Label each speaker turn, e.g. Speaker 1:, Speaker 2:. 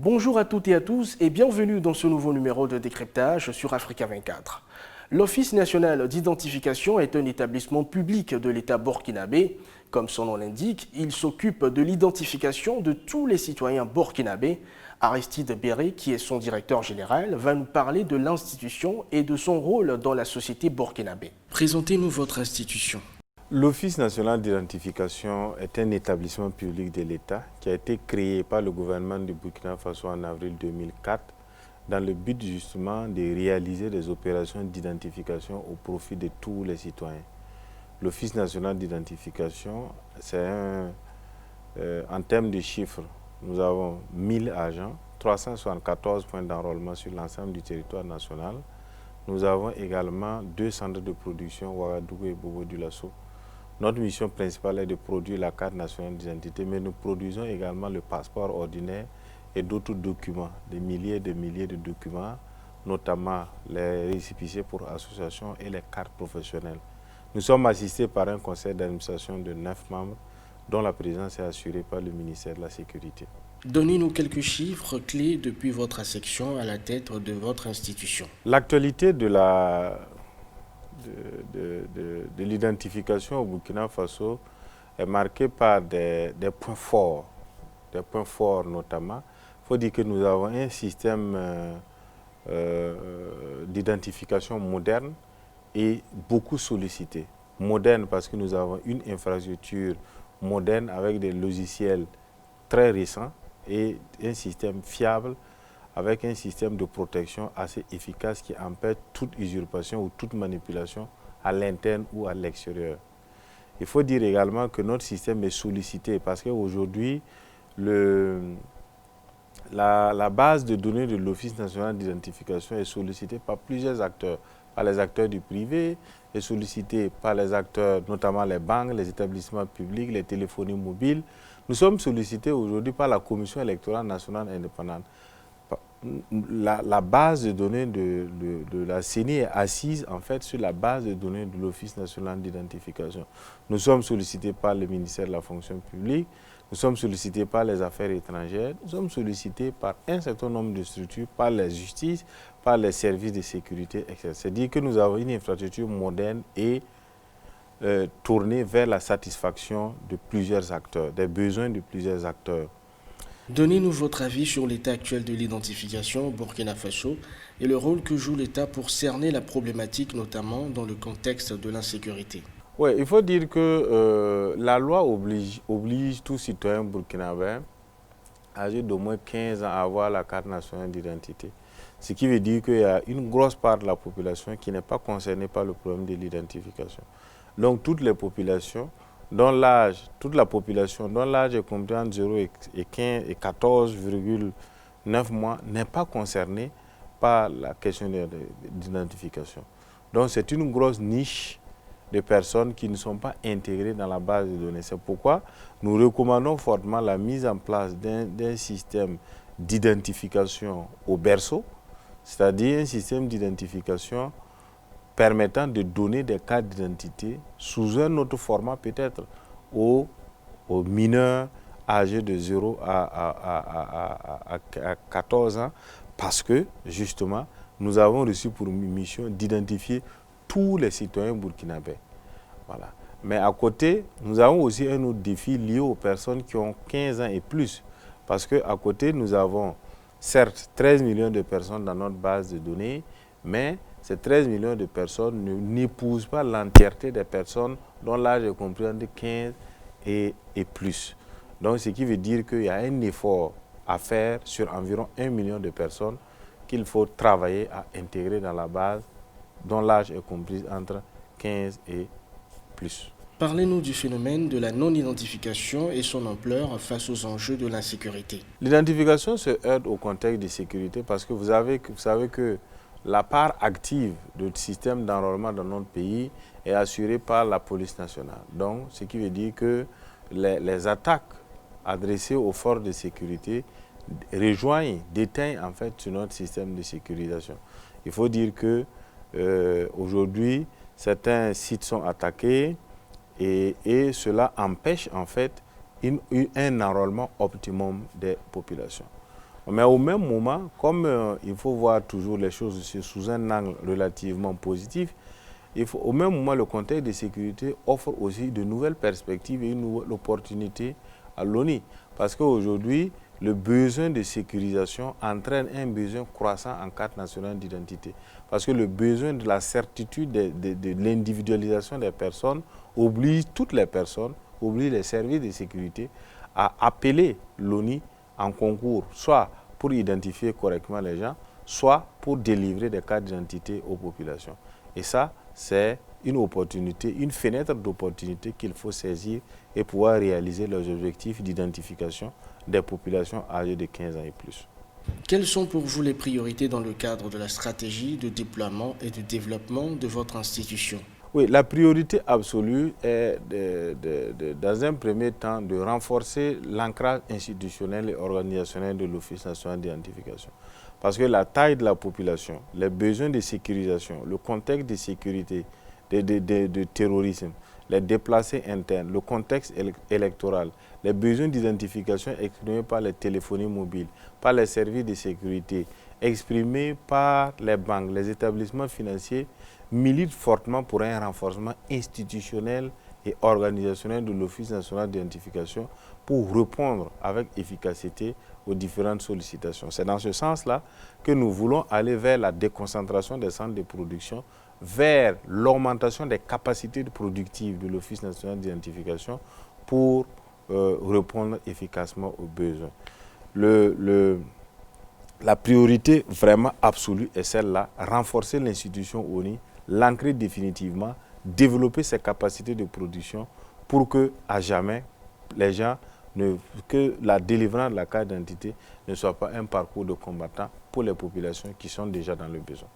Speaker 1: Bonjour à toutes et à tous et bienvenue dans ce nouveau numéro de décryptage sur Africa 24. L'Office national d'identification est un établissement public de l'État burkinabé. Comme son nom l'indique, il s'occupe de l'identification de tous les citoyens burkinabés. Aristide Béré, qui est son directeur général, va nous parler de l'institution et de son rôle dans la société burkinabé. Présentez-nous votre institution.
Speaker 2: L'Office national d'identification est un établissement public de l'État qui a été créé par le gouvernement du Burkina Faso en avril 2004 dans le but justement de réaliser des opérations d'identification au profit de tous les citoyens. L'Office national d'identification, c'est en termes de chiffres, nous avons 1000 agents, 374 points d'enrôlement sur l'ensemble du territoire national. Nous avons également 2 centres de production, Ouagadougou et Bobo-Dioulasso. Notre mission principale est de produire la carte nationale d'identité, mais nous produisons également le passeport ordinaire et d'autres documents, des milliers de documents, notamment les récépissés pour associations et les cartes professionnelles. Nous sommes assistés par un conseil d'administration de 9 membres, dont la présidence est assurée par le ministère de la Sécurité.
Speaker 1: Donnez-nous quelques chiffres clés depuis votre section à la tête de votre institution.
Speaker 2: L'actualité de l'identification au Burkina Faso est marquée par des points forts notamment. Il faut dire que nous avons un système d'identification moderne et beaucoup sollicité. Moderne parce que nous avons une infrastructure moderne avec des logiciels très récents et un système fiable avec un système de protection assez efficace qui empêche toute usurpation ou toute manipulation à l'interne ou à l'extérieur. Il faut dire également que notre système est sollicité parce qu'aujourd'hui, la base de données de l'Office national d'identification est sollicitée par plusieurs acteurs, par les acteurs du privé, est sollicitée par les acteurs, notamment les banques, les établissements publics, les téléphonies mobiles. Nous sommes sollicités aujourd'hui par la Commission électorale nationale indépendante. La base de données de la CENI est assise en fait sur la base de données de l'Office national d'identification. Nous sommes sollicités par le ministère de la fonction publique, nous sommes sollicités par les affaires étrangères, nous sommes sollicités par un certain nombre de structures, par la justice, par les services de sécurité, etc. C'est-à-dire que nous avons une infrastructure moderne et tournée vers la satisfaction de plusieurs acteurs, des besoins de plusieurs acteurs.
Speaker 1: Donnez-nous votre avis sur l'état actuel de l'identification au Burkina Faso et le rôle que joue l'État pour cerner la problématique, notamment dans le contexte de l'insécurité.
Speaker 2: Oui, il faut dire que la loi oblige tout citoyen burkinabé âgé d'au moins 15 ans à avoir la carte nationale d'identité. Ce qui veut dire qu'il y a une grosse part de la population qui n'est pas concernée par le problème de l'identification. Donc toute la population dont l'âge est compris entre 0 et 15 et 14,9 mois n'est pas concerné par la question d'identification. Donc c'est une grosse niche de personnes qui ne sont pas intégrées dans la base de données. C'est pourquoi nous recommandons fortement la mise en place d'un système d'identification au berceau, c'est-à-dire un système d'identification permettant de donner des cartes d'identité sous un autre format peut-être aux mineurs âgés de 0 à 14 ans parce que justement nous avons reçu pour mission d'identifier tous les citoyens burkinabés. Voilà. Mais à côté, nous avons aussi un autre défi lié aux personnes qui ont 15 ans et plus parce qu'à côté nous avons certes 13 millions de personnes dans notre base de données, mais ces 13 millions de personnes n'épousent pas l'entièreté des personnes dont l'âge est compris entre 15 et plus. Donc, ce qui veut dire qu'il y a un effort à faire sur environ 1 million de personnes qu'il faut travailler à intégrer dans la base dont l'âge est compris entre 15 et plus.
Speaker 1: Parlez-nous du phénomène de la non-identification et son ampleur face aux enjeux de l'insécurité.
Speaker 2: L'identification se heurte au contexte de sécurité parce que vous savez que la part active du système d'enrôlement dans notre pays est assurée par la police nationale. Donc, ce qui veut dire que les attaques adressées aux forces de sécurité déteignent en fait sur notre système de sécurisation. Il faut dire que aujourd'hui, certains sites sont attaqués et cela empêche en fait un enrôlement optimum des populations. Mais au même moment, comme il faut voir toujours les choses sous un angle relativement positif, au même moment, le contexte de sécurité offre aussi de nouvelles perspectives et une nouvelle opportunité à l'ONU. Parce qu'aujourd'hui, le besoin de sécurisation entraîne un besoin croissant en carte nationale d'identité. Parce que le besoin de la certitude de l'individualisation des personnes oblige toutes les personnes, oblige les services de sécurité à appeler l'ONU en concours, soit pour identifier correctement les gens, soit pour délivrer des cartes d'identité aux populations. Et ça, c'est une opportunité, une fenêtre d'opportunité qu'il faut saisir et pouvoir réaliser leurs objectifs d'identification des populations âgées de 15 ans et plus.
Speaker 1: Quelles sont pour vous les priorités dans le cadre de la stratégie de déploiement et de développement de votre institution?
Speaker 2: Oui, la priorité absolue est, dans un premier temps, de renforcer l'ancrage institutionnel et organisationnel de l'Office national d'identification. Parce que la taille de la population, les besoins de sécurisation, le contexte de sécurité, de terrorisme, les déplacés internes, le contexte électoral, les besoins d'identification exprimés par les téléphonies mobiles, par les services de sécurité, exprimés par les banques, les établissements financiers, militent fortement pour un renforcement institutionnel et organisationnel de l'Office national d'identification pour répondre avec efficacité aux différentes sollicitations. C'est dans ce sens-là que nous voulons aller vers la déconcentration des centres de production, vers l'augmentation des capacités productives de l'Office national d'identification pour répondre efficacement aux besoins. La priorité vraiment absolue est celle-là, renforcer l'institution ONU, l'ancrer définitivement, développer ses capacités de production pour que, à jamais, les gens que la délivrance de la carte d'identité ne soit pas un parcours de combattant pour les populations qui sont déjà dans le besoin.